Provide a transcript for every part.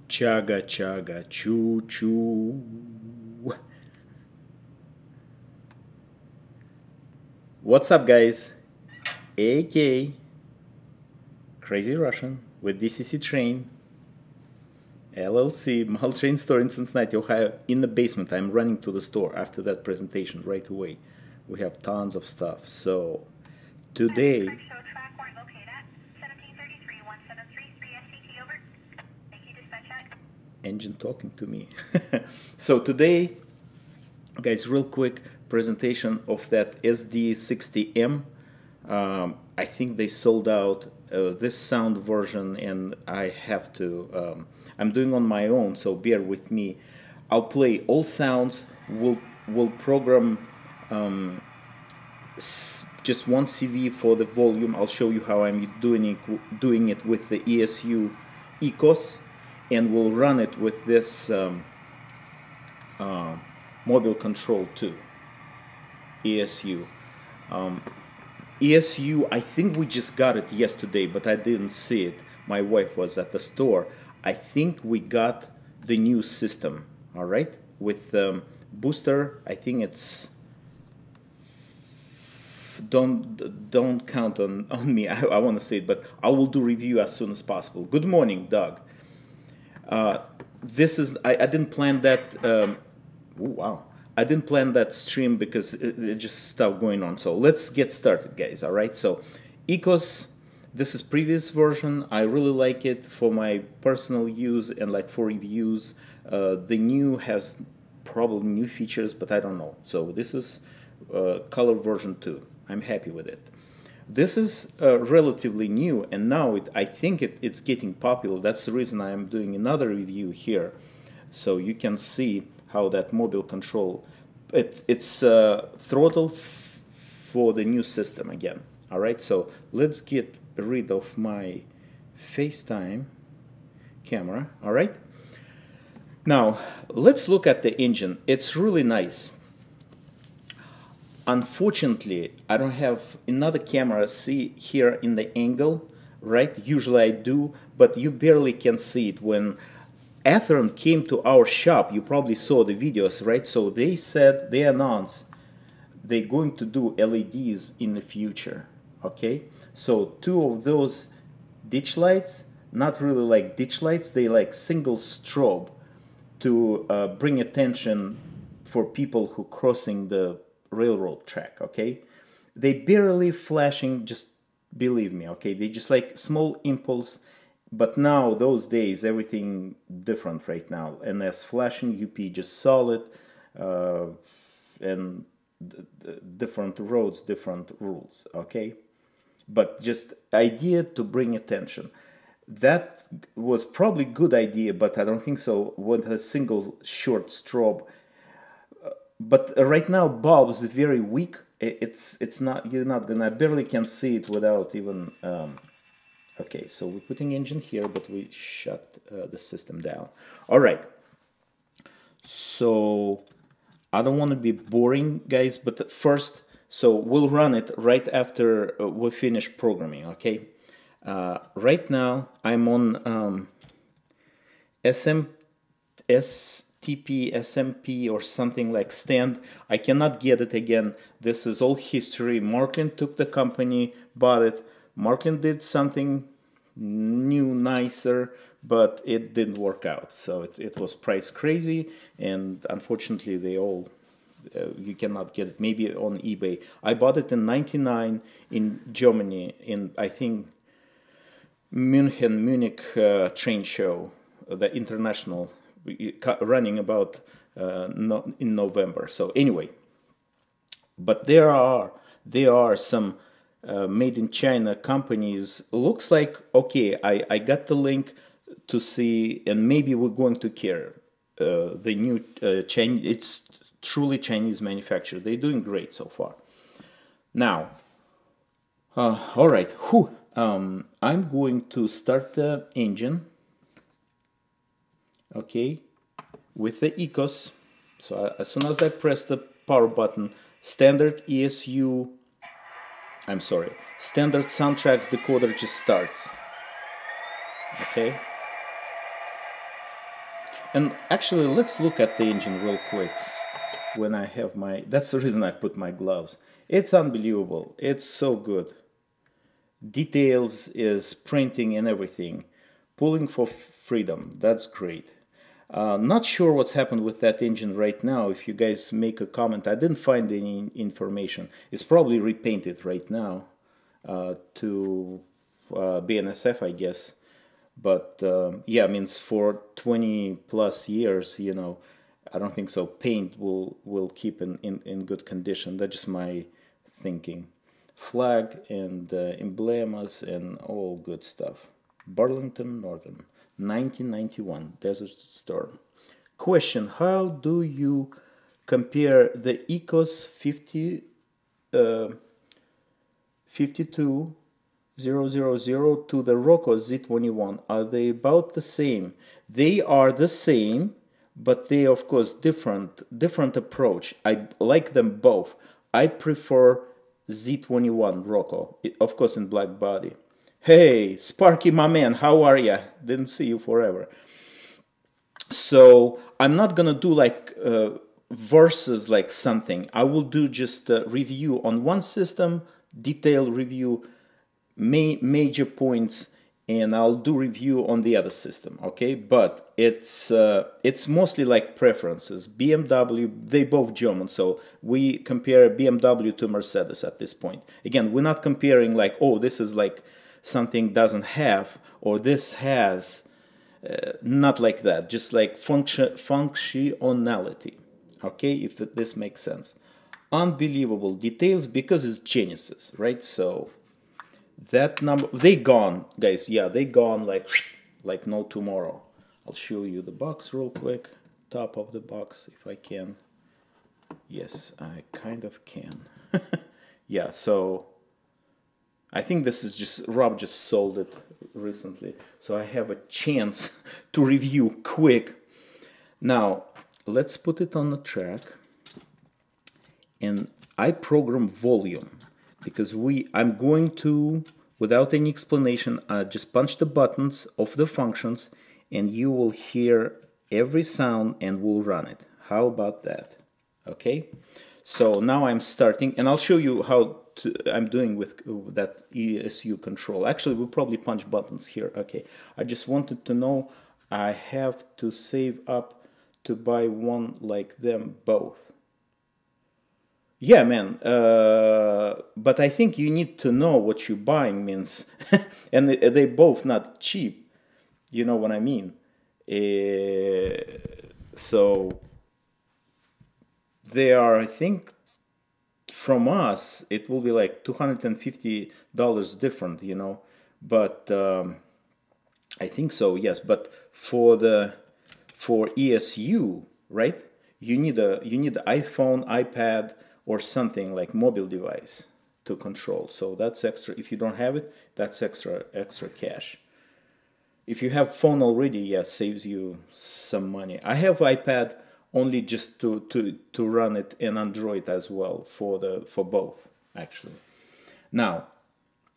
Chaga chaga choo choo. What's up, guys? AK Crazy Russian with DCCTRAIN LLC Mall Train Store in Cincinnati, Ohio, in the basement. I'm running to the store after that presentation right away. We have tons of stuff. So today, engine talking to me. So today, guys, real quick presentation of that SD60M. I think they sold out this sound version, and I have to. I'm doing on my own, so bear with me. I'll play all sounds. We'll program just one CV for the volume. I'll show you how I'm doing it with the ESU ECOS, and we'll run it with this mobile control too. ESU. ESU, I think we just got it yesterday, but I didn't see it. My wife was at the store. I think we got the new system, all right? With booster, I think it's... Don't count on me. I want to say it, but I will do review as soon as possible. Good morning, Doug. This is... I didn't plan that... oh, wow. I didn't plan that stream because it just stuff going on. So let's get started, guys. All right. So ECOS, this is previous version. I really like it for my personal use and like for reviews. The new has probably new features, but I don't know. So this is color version 2. I'm happy with it. This is relatively new, and now I think it's getting popular. That's the reason I am doing another review here, so you can see how that mobile control, it's throttle for the new system again. All right, so let's get rid of my FaceTime camera. All right, now let's look at the engine. It's really nice. Unfortunately, I don't have another camera. See here in the angle, right? Usually I do, but you barely can see it. When Atheron came to our shop, you probably saw the videos, right? So they said, they announced they're going to do LEDs in the future, okay? So 2 of those ditch lights, not really like ditch lights, they like single strobe to bring attention for people who crossing the railroad track, okay? They barely flashing, just believe me, okay? They just like small impulse. But now, those days, everything different right now. And as flashing, UP just solid, and different roads, different rules, okay? But just idea to bring attention. That was probably good idea, but I don't think so with a single short strobe. But right now, bulb is very weak. It's not, you're not gonna, I barely can see it without even... Okay, so we're putting engine here, but we shut the system down. All right. So I don't want to be boring, guys, but first, so we'll run it right after we finish programming, okay? Right now, I'm on STP, SMP, or something like stand. I cannot get it again. This is all history. Marklin took the company, bought it. Marklin did something new, nicer, but it didn't work out. So it was price crazy, and unfortunately they all, you cannot get it, maybe on eBay. I bought it in '99 in Germany, in I think Munich train show, the international, running about in November. So anyway, but there are some made in China companies. Looks like, okay, I got the link to see, and maybe we're going to care. The new Chinese, it's truly Chinese manufacturer. They're doing great so far. Now, all right, I'm going to start the engine, okay, with the ECOS. So as soon as I press the power button, standard ESU, I'm sorry, standard soundtracks decoder just starts. Okay. And actually, let's look at the engine real quick. When I have my, that's the reason I put my gloves. It's unbelievable. It's so good. Details is printing and everything. Pulling for freedom. That's great. Not sure what's happened with that engine right now. If you guys make a comment, I didn't find any information. It's probably repainted right now to BNSF, I guess. But yeah, means for 20 plus years, you know, I don't think so. Paint will keep in good condition. That's just my thinking. Flag and emblemas and all good stuff. Burlington Northern, 1991, Desert Storm. Question: how do you compare the ECOS 52000 to the Rocco Z21? Are they about the same? They are the same, but they of course different approach. I like them both. I prefer Z21 Rocco, of course in black body. Hey, Sparky, my man, how are ya? Didn't see you forever. So I'm not gonna do like versus like something. I will do just a review on one system, detailed review, major points, and I'll do review on the other system. Okay, but it's mostly like preferences. BMW, they both German, so we compare BMW to Mercedes at this point. Again, we're not comparing like, oh, this is like something doesn't have or this has. Not like that, just like functionality. Okay, if this makes sense. Unbelievable details because it's Genesis, right? So that number, they gone, guys. Yeah, they gone like no tomorrow. I'll show you the box real quick. Top of the box, if I can. Yes, I kind of can. Yeah, so I think this is just, Rob just sold it recently, so I have a chance to review quick. Now, let's put it on the track, and I program volume, because I'm going to, without any explanation, just punch the buttons of the functions, and you will hear every sound, and we'll run it. How about that? Okay? So now I'm starting, and I'll show you how I'm doing with that ESU control. Actually, we'll probably punch buttons here. Okay, I just wanted to know I have to save up to buy one like them both. Yeah, man, but I think you need to know what you're buying means. And they both not cheap. You know what I mean? So they are, I think, from us, it will be like $250 different, you know, but I think so, yes. But for ESU, right? You need an iPhone, iPad, or something like mobile device to control. So that's extra. If you don't have it, that's extra cash. If you have phone already, yes, saves you some money. I have iPad only just to run it in Android as well for both actually. Now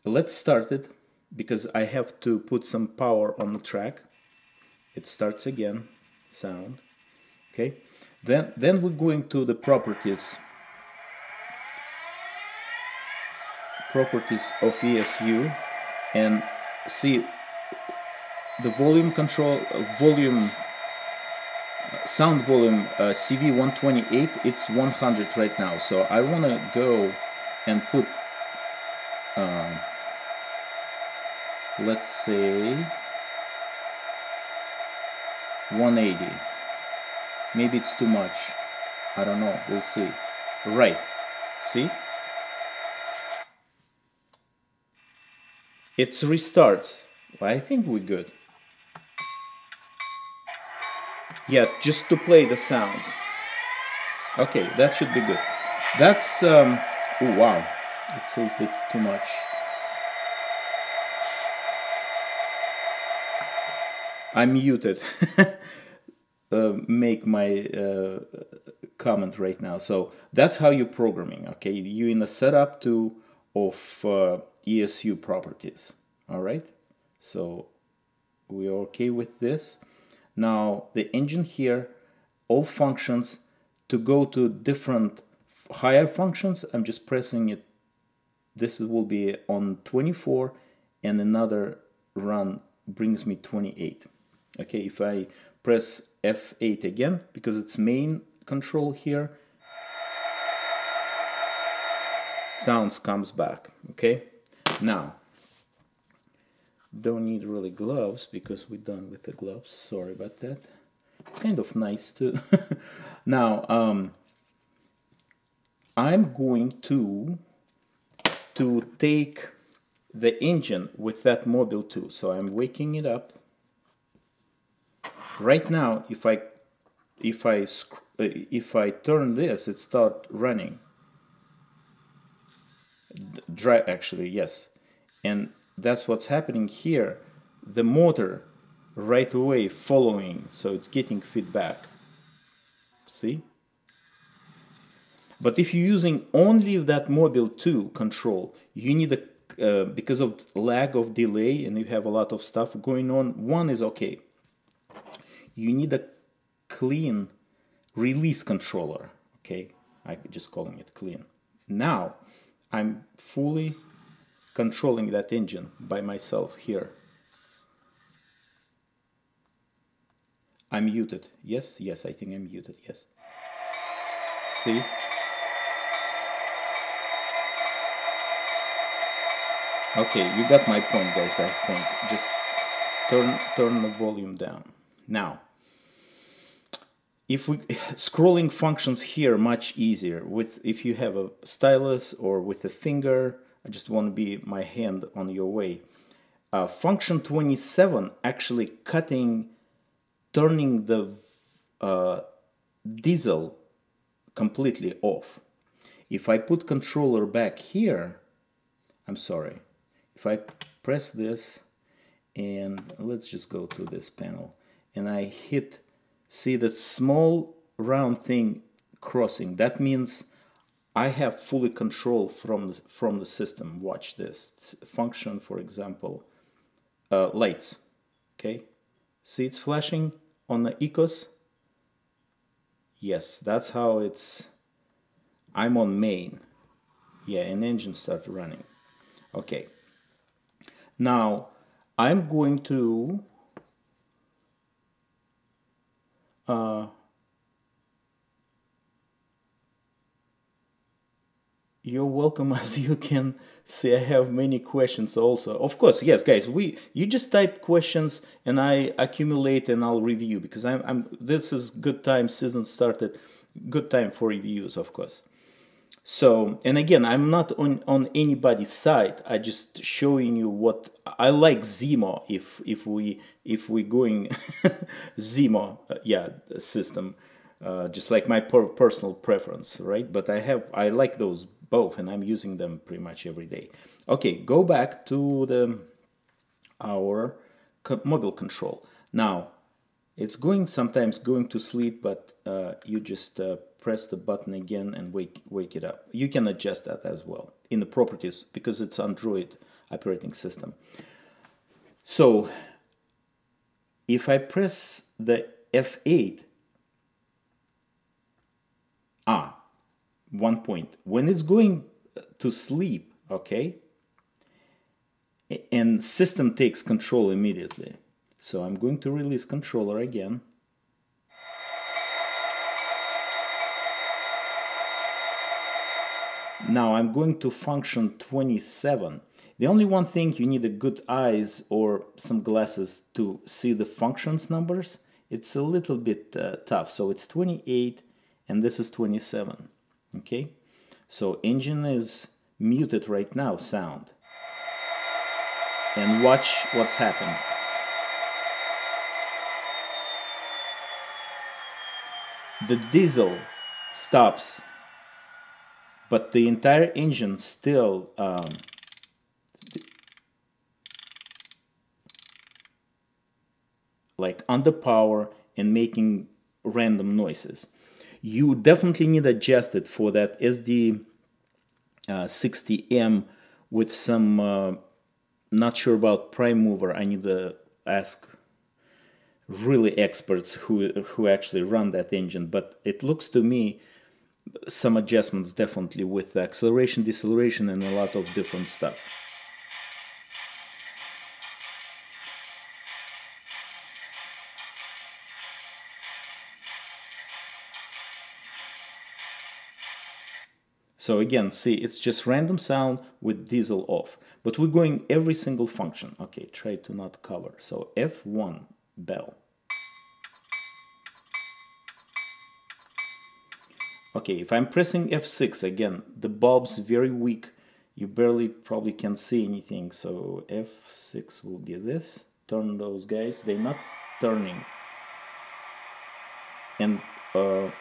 let's start it because I have to put some power on the track. It starts again, sound. Okay, then we're going to the properties of ESU and see the volume control, sound volume CV128, it's 100 right now. So I want to go and put, let's say 180. Maybe it's too much. I don't know. We'll see. Right. See? It restarts. I think we're good. Yeah, just to play the sounds. Okay, that should be good. That's, oh wow, it's a bit too much. I'm muted. Make my comment right now. So that's how you're programming, okay? You're in a setup of ESU properties, all right? So we're okay with this. Now the engine here, all functions. To go to different higher functions, I'm just pressing it. This will be on 24, and another run brings me 28. Okay, if I press F8 again, because it's main control here, sounds comes back. Okay, now don't need really gloves because we're done with the gloves. Sorry about that. It's kind of nice too. Now I'm going to take the engine with that mobile too. So I'm waking it up. Right now, if I turn this, it starts running. Actually, yes, and that's what's happening here. The motor right away following, so it's getting feedback. See? But if you're using only that mobile 2 control, you need a because of lag of delay and you have a lot of stuff going on, one is okay. You need a clean release controller. Okay, I'm just calling it clean. Now I'm fully controlling that engine by myself here. I'm muted. Yes, yes, I think I'm muted. Yes. See? Okay, you got my point, guys, I think. Just turn the volume down. Now, if we scrolling functions here much easier with if you have a stylus or with a finger. I just want to be my hand on your way. Function 27 actually turning the diesel completely off. If I put controller back here, I'm sorry, if I press this and let's just go to this panel and I hit, see that small round thing crossing, that means I have fully control from the system. Watch this function, for example, lights. Okay, see it's flashing on the ECOS. Yes, that's how it's. I'm on main. Yeah, and engine started running. Okay. Now I'm going to you're welcome. As you can see, I have many questions also. Of course, yes, guys. You just type questions and I accumulate and I'll review because this is good time. Season started. Good time for reviews, of course. So, and again, I'm not on anybody's side. I just showing you what I like. Zemo, if we going Zemo, yeah, system, just like my personal preference, right? But I like those both, and I'm using them pretty much every day. Okay, go back to our mobile control. Now, it's sometimes going to sleep, but you just press the button again and wake it up. You can adjust that as well in the properties because it's Android operating system. So if I press the F8, one point, when it's going to sleep, okay, and system takes control immediately. So I'm going to release controller again. Now I'm going to function 27. The only one thing, you need a good eyes or some glasses to see the functions numbers. It's a little bit tough. So it's 28 and this is 27. Okay, so engine is muted right now, sound. And watch what's happened. The diesel stops, but the entire engine still like under power and making random noises. You definitely need to adjust it for that SD60M with some not sure about prime mover. I need to ask really experts who actually run that engine, but it looks to me some adjustments definitely with the acceleration, deceleration, and a lot of different stuff. So again, see, it's just random sound with diesel off. But we're going every single function. Okay, try to not cover. So F1 bell. Okay, if I'm pressing F6 again, the bulb's very weak. You barely probably can see anything. So F6 will be this. Turn those guys. They're not turning. And or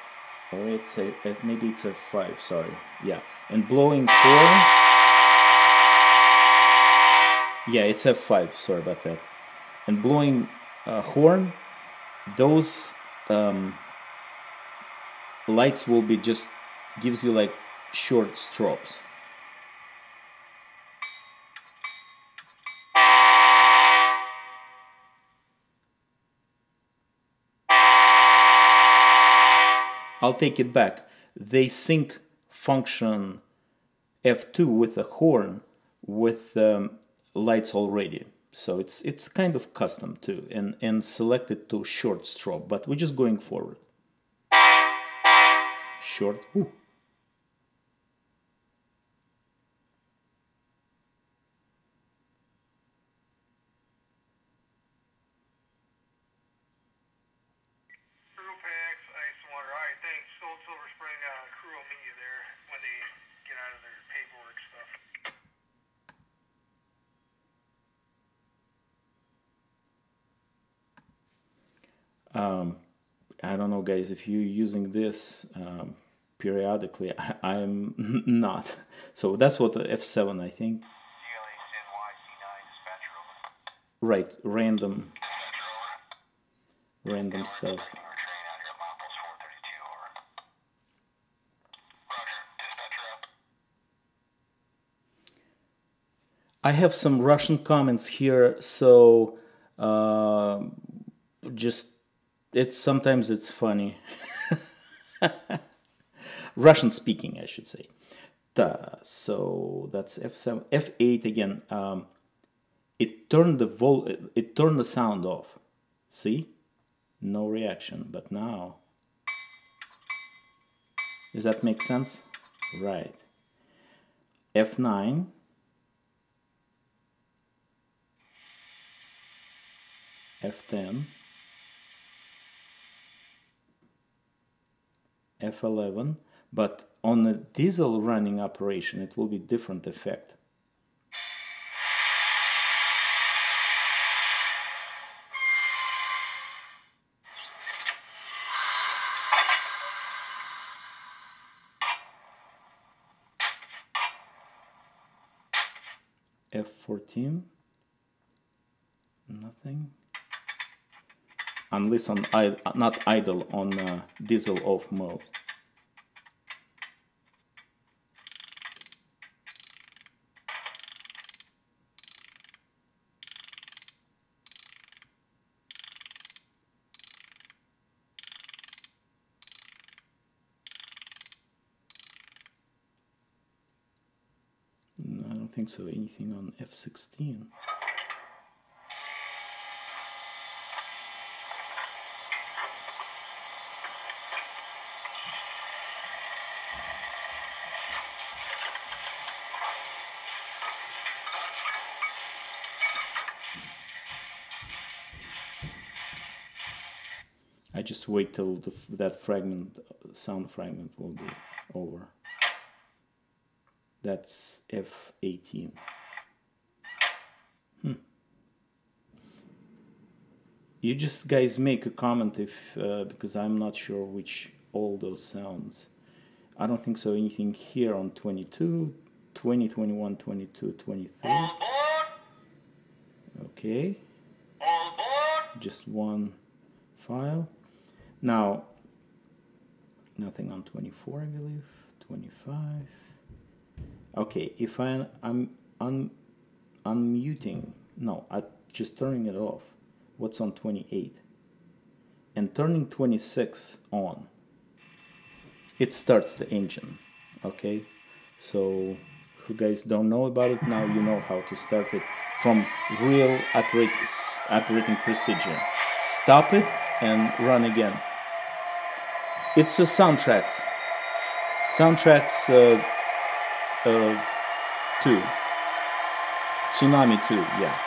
it's a, maybe it's F5, sorry. Yeah, and blowing horn. Yeah, it's F5, sorry about that. And blowing horn, those lights will be just, gives you like short strobes. I'll take it back. They sync function F2 with a horn with lights already. So it's kind of custom too, and selected to short strobe, but we're just going forward. Short. Ooh. I don't know, guys, if you're using this periodically. I'm not. So that's what the F7, I think. Right, random stuff. I have some Russian comments here, so just sometimes it's funny. Russian speaking, I should say. So that's F7, F8 again. It turned the sound off. See, no reaction. But now, does that make sense? Right. F9. F10. F11, but on a diesel running operation it will be different effect. F14, nothing. Unless on not idle, on diesel off mode. I don't think so. Anything on F16. I just wait till that sound fragment will be over. That's F18. You just guys make a comment if because I'm not sure which all those sounds. I don't think so. Anything here on 22, 20, 21, 22, 23. Okay. Just one file. Now, nothing on 24, I believe. 25. Okay, if I'm unmuting, no, I'm just turning it off. What's on 28? and turning 26 on, it starts the engine. Okay, so if you guys don't know about it, now you know how to start it from real operating procedure. Stop it and run again. It's a soundtracks 2, Tsunami 2, yeah.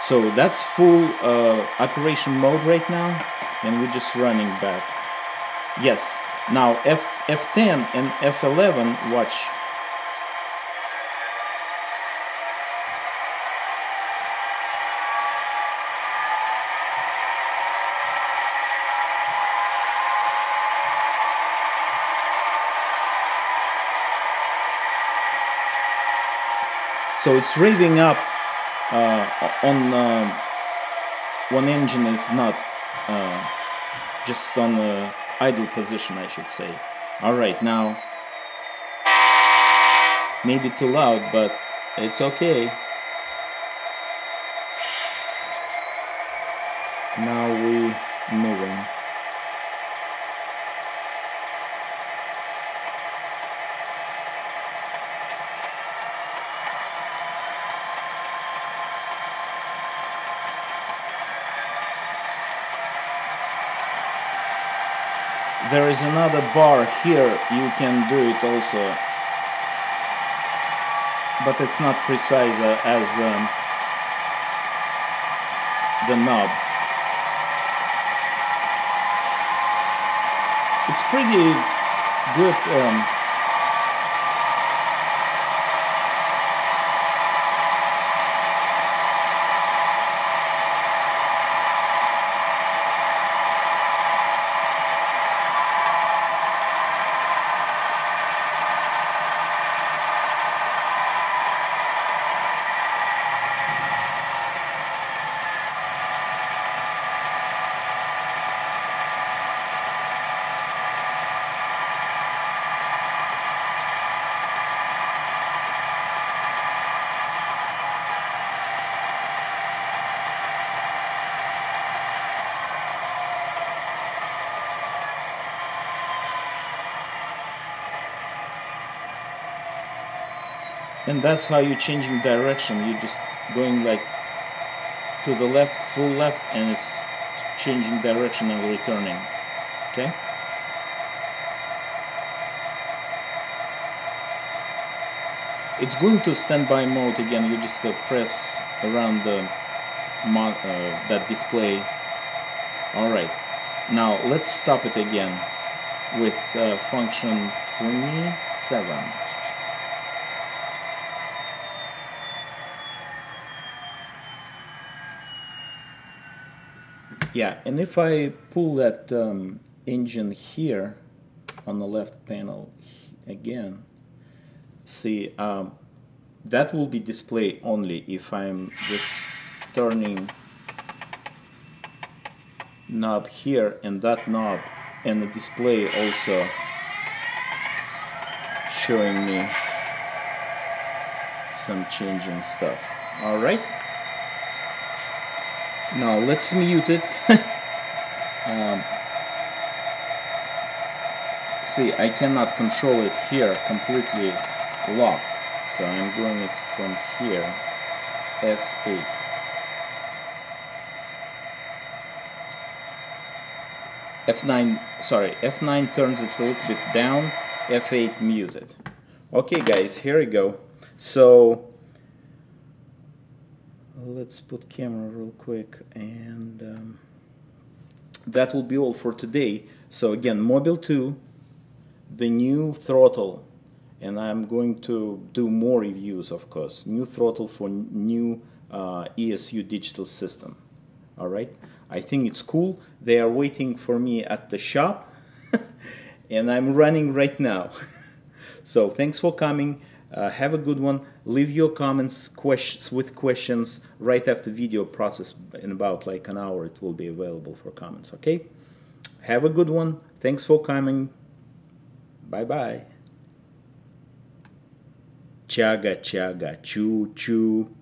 So that's full operation mode right now, and we're just running back. Yes, now F10 and F11, watch. So it's revving up on one engine is not just on the idle position, I should say. Alright, now maybe too loud, but it's okay. Now we're moving. There is another bar here, you can do it also, but it's not precise as the knob. It's pretty good. And that's how you're changing direction. You're just going like to the left, full left, and it's changing direction and returning. Okay? It's going to standby mode again. You just press around the that display. Alright, now let's stop it again with function 27. Yeah, and if I pull that engine here on the left panel again, see, that will be display only if I'm just turning knob here and that knob, and the display also showing me some changing stuff. Alright, now let's mute it. See, I cannot control it here, completely locked, so I'm doing it from here, F8. F9, sorry, F9 turns it a little bit down, F8 muted. Okay guys, here we go. So let's put camera real quick, and that will be all for today. So again, Mobile 2, the new throttle, and I'm going to do more reviews, of course. New throttle for new ESU digital system. Alright, I think it's cool. They are waiting for me at the shop and I'm running right now. So thanks for coming. Have a good one. Leave your comments, questions right after video process. In about like an hour it will be available for comments. Okay, have a good one. Thanks for coming. Bye bye. Chaga chaga choo choo.